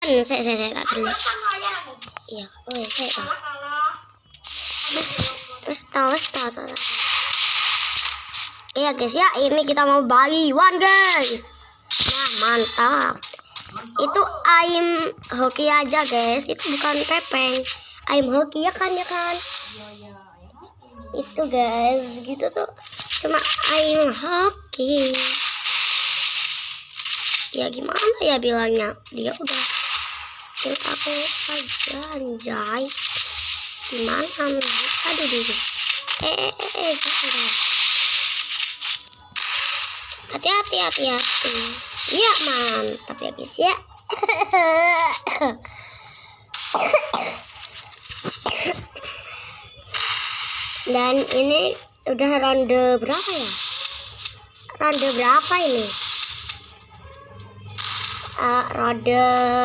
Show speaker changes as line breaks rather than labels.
Saya tak terlihat. Iya, saya tahu. Terus tahu. Iya guys ya, ini kita mau bagi one guys. Nah mantap. Itu ayam hoki aja guys, itu bukan pepeng. Ayam hoki ya kan. Itu guys, gitu tuh. Cuma ayam hoki. Ya gimana ya bilangnya, dia udah kill aku aja anjay. Gimana nih? Aduh jangan. Hati-hati. Iya mantap ya guys ya. Dan ini udah ronde berapa ya? Ronde berapa ini? Ronde